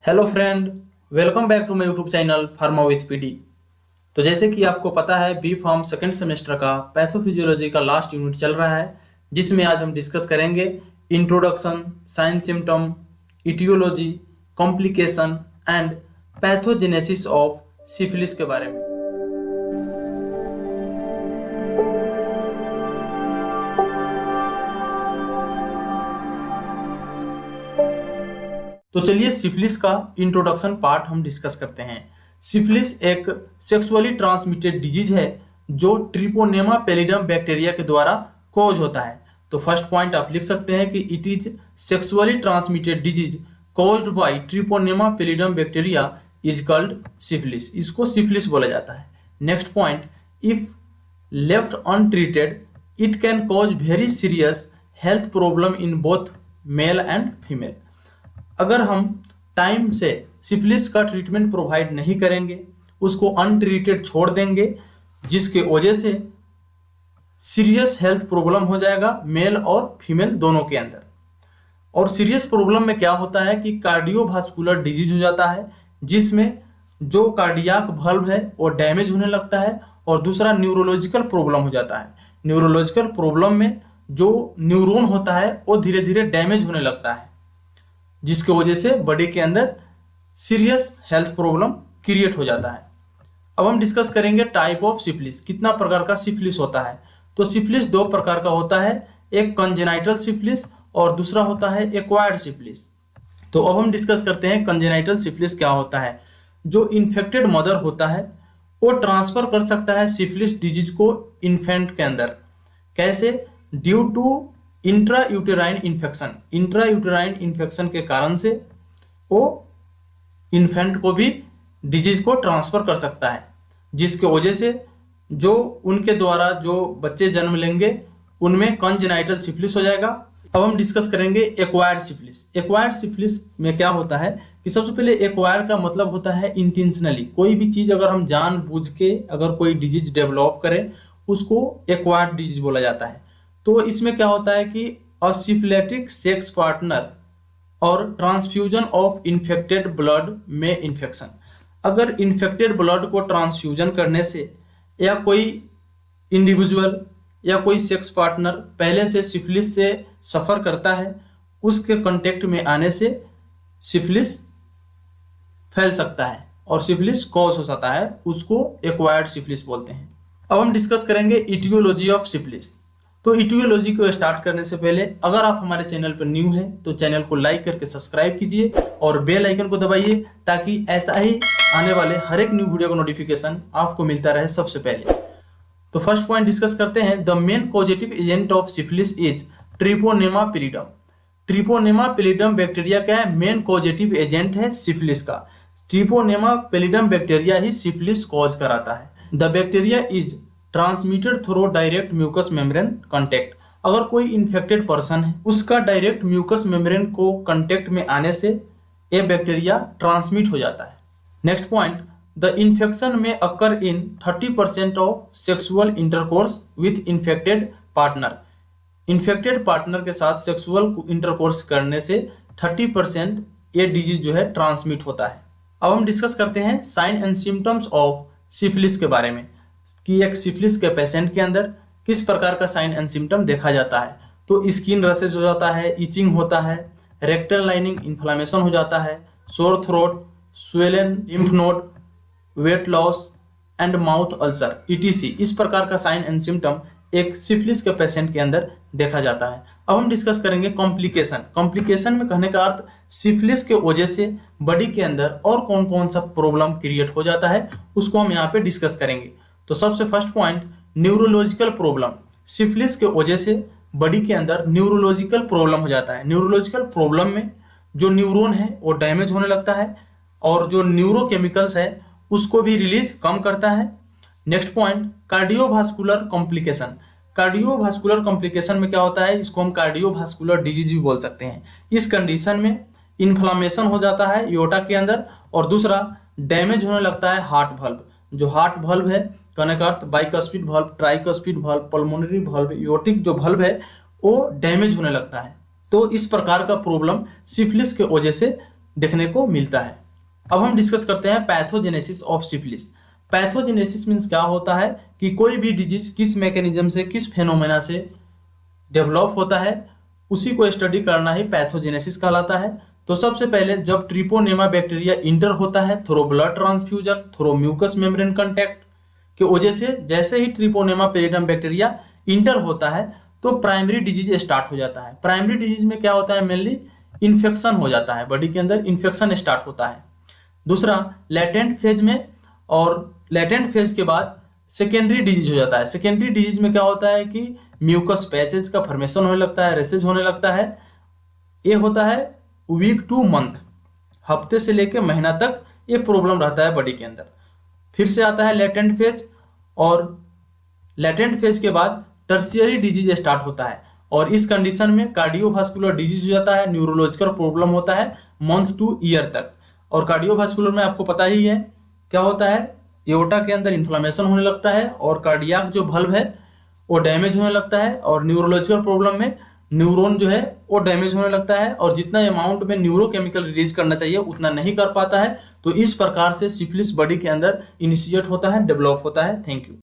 Hello friend, welcome back to my YouTube channel pharma with PD. तो जैसे कि आपको पता है, बी फार्म सेकेंड सेमेस्टर का पैथोफिजियोलॉजी का लास्ट यूनिट चल रहा है, जिसमें आज हम डिस्कस करेंगे introduction, sign symptom, aetiology, complication and pathogenesis of syphilis के बारे में। तो चलिए सिफिलिस का इंट्रोडक्शन पार्ट हम डिस्कस करते हैं। सिफिलिस एक सेक्सुअली ट्रांसमिटेड डिजीज है जो ट्रिपोनेमा पैलिडम बैक्टीरिया के द्वारा कॉज होता है। तो फर्स्ट पॉइंट आप लिख सकते हैं कि it is sexually transmitted disease caused by Treponema pallidum bacteria is called syphilis. इसको सिफिलिस बोला जाता है। Next point, if left untreated it can cause very serious health problem in both male and female. अगर हम time से syphilis का treatment provide नहीं करेंगे, उसको अनट्रीटेड छोड़ देंगे, जिसके वजह से सीरियस हेल्थ प्रॉब्लम हो जाएगा मेल और फीमेल दोनों के अंदर। और सीरियस प्रॉब्लम में क्या होता है कि कार्डियोवास्कुलर डिजीज हो जाता है, जिसमें जो कार्डियाक वल्व है वो डैमेज होने लगता है। और दूसरा न्यूरोलॉजिकल प्रॉब्लम हो जाता है। न्यूरोलॉजिकल प्रॉब्लम में जो न्यूरॉन होता है वो धीरे धीरे डैमेज होने लगता है, जिसकी वजह से बॉडी के अंदर सीरियस हेल्थ प्रॉब्लम क्रिएट हो जाता है। अब हम डिस्कस करेंगे टाइप ऑफ सिफिलिस, कितना प्रकार का सिफिलिस होता है। तो सिफिलिस दो प्रकार का होता है, एक कंजेनाइटल सिफिलिस और दूसरा होता है एक्वायर्ड सिफिलिस। तो अब हम डिस्कस करते हैं कंजेनाइटल सिफिलिस क्या होता है। जो इन्फेक्टेड मदर होता है वो ट्रांसफर कर सकता है सिफिलिस डिजीज को इन्फेंट के अंदर। कैसे? Due to intra uterine infection. Intra uterine infection के कारण से वो इन्फेंट को भी डिजीज को ट्रांसफर कर सकता है, जिसके वजह से जो उनके द्वारा जो बच्चे जन्म लेंगे उनमें कंजेनाइटल सिफिलिस हो जाएगा। अब हम डिस्कस करेंगे एक्वायर्ड सिफिलिस। एक्वायर्ड सिफिलिस में क्या होता है कि सबसे पहले एक्वायर का मतलब होता है इंटेंशनली। कोई भी चीज अगर हम जानबूझ के अगर कोई डिजीज डेवलप करें, उसको एक्वायर्ड डिजीज बोला जाता है। तो इसमें क्या होता है कि असिफिलिटिक सेक्स पार्टनर और ट्रांसफ्यूजन ऑफ इन्फेक्टेड ब्लड में इन्फेक्शन। अगर इन्फेक्टेड ब्लड को ट्रांसफ्यूजन करने से या कोई इंडिविजुअल या कोई सेक्स पार्टनर पहले से सिफिलिस से सफ़र करता है, उसके कांटेक्ट में आने से सिफिलिस फैल सकता है और सिफिलिस कॉज हो सकता है, उसको एक्वायर्ड सिफिलिस बोलते हैं। अब हम डिस्कस करेंगे इटियोलॉजी ऑफ सिफिलिस। तो इटियोलॉजी को स्टार्ट करने से पहले अगर आप हमारे चैनल पर न्यू हैं तो चैनल को लाइक करके सब्सक्राइब कीजिए और बेल आइकन को दबाइए, ताकि ऐसा ही आने वाले हर एक न्यू वीडियो का नोटिफिकेशन आपको मिलता रहे सबसे पहले। तो फर्स्ट पॉइंट डिस्कस करते हैं। The main causative agent of syphilis is treponema pallidum. Treponema pallidum bacteria क्या है? मेन कॉजेटिव एजेंट है सिफिलिस का। ट्रिपोनेमा पैलिडम बैक्टीरिया ही सिफिलिस कॉज कराता है। The bacteria is transmitted through direct mucus membrane contact. अगर कोई इन्फेक्टेड पर्सन है, उसका डायरेक्ट म्यूकस मेम्ब्रेन को कांटेक्ट में आने से ये बैक्टीरिया ट्रांसमिट हो जाता है। नेक्स्ट पॉइंट, द इन्फेक्शन में अकर इन 30% of sexual intercourse with infected partner. Infected partner के साथ सेक्सुअल इंटरकोर्स करने से 30% ये डिजीज जो है ट्रांसमिट होता है। अब हम डिस्कस करते हैं sign and symptoms of syphilis के बारे में, कि एक सिफिलिस के पेशेंट के अंदर किस प्रकार का साइन एंड सिम्टम देखा जाता है। तो स्किन रैशेज हो जाता है, इचिंग होता है, रेक्टल लाइनिंग इन्फ्लामेशन हो जाता है, sore throat, swollen lymph node, weight loss and mouth ulcer ETC। इस प्रकार का साइन एंड सिम्टम एक सिफिलिस के पेशेंट के अंदर देखा जाता है। अब हम डिस्कस करेंगे कॉम्प्लिकेशन। कॉम्प्लिकेशन में कहने का अर्थ सिफिलिस के वजह से बॉडी के अंदर और कौन कौन सा प्रॉब्लम क्रिएट हो जाता है, उसको हम यहाँ पे डिस्कस करेंगे। तो सबसे first point, neurological problem. Syphilis के वजह से बॉडी के अंदर न्यूरोलॉजिकल प्रॉब्लम हो जाता है। न्यूरोलॉजिकल प्रॉब्लम में जो न्यूरॉन है वो डैमेज होने लगता है और जो न्यूरोकेमिकल्स है उसको भी रिलीज कम करता है। Next point, cardiovascular complication. Cardiovascular complication में क्या होता है, इसको हम कार्डियोवास्कुलर डिजीज भी बोल सकते हैं। इस कंडीशन में इन्फ्लामेशन हो जाता है योटा के अंदर, और दूसरा डैमेज होने लगता है हार्ट वल्व। जो हार्ट वल्व है, कहने का अर्थ bicuspid valve, tricuspid valve, pulmonary valve, aortic जो वल्व है वो डैमेज होने लगता है। तो इस प्रकार का प्रॉब्लम सिफिलिस के वजह से देखने को मिलता है। अब हम डिस्कस करते हैं pathogenesis of syphilis. Pathogenesis means क्या होता है कि कोई भी डिजीज किस मैकेनिज्म से, किस फेनोमेना से डेवलप होता है, उसी को स्टडी करना ही पैथोजेनेसिस कहलाता है। तो सबसे पहले जब ट्रिपोनेमा बैक्टीरिया इंटर होता है through blood transfusion, through mucus membrane contact की वजह से, जैसे ही ट्रिपोनेमा पेलिडम बैक्टीरिया इंटर होता है तो प्राइमरी डिजीज स्टार्ट हो जाता है। प्राइमरी डिजीज में क्या होता है, मेनली इन्फेक्शन हो जाता है, बॉडी के अंदर इन्फेक्शन स्टार्ट होता है। दूसरा लेटेंट फेज में, और लेटेंट फेज के बाद सेकेंडरी डिजीज हो जाता है। सेकेंडरी डिजीज में क्या होता है कि म्यूकस पैचेज का फॉर्मेशन होने लगता है, रेसेज होने लगता है। ये होता है वीक टू मंथ, हफ्ते से लेकर महीना तक ये प्रॉब्लम रहता है बॉडी के अंदर। फिर से आता है लेटेंट फेज, और लेटेंट फेज के बाद टर्शियरी डिजीज स्टार्ट होता है, और इस कंडीशन में कार्डियोवास्कुलर डिजीज हो जाता है, न्यूरोलॉजिकल प्रॉब्लम होता है मंथ टू ईयर तक। और कार्डियोवास्कुलर में आपको पता ही है क्या होता है, एओर्टा के अंदर इन्फ्लेमेशन होने लगता है, और कार्डियाक जो वल्व है वो डैमेज होने लगता है, और न्यूरोलॉजिकल प्रॉब्लम में न्यूरॉन जो है वो डैमेज होने लगता है, और जितना अमाउंट में न्यूरोकेमिकल रिलीज करना चाहिए उतना नहीं कर पाता है। तो इस प्रकार से सिफिलिस बॉडी के अंदर इनिशिएट होता है, डेवलप होता है। Thank you.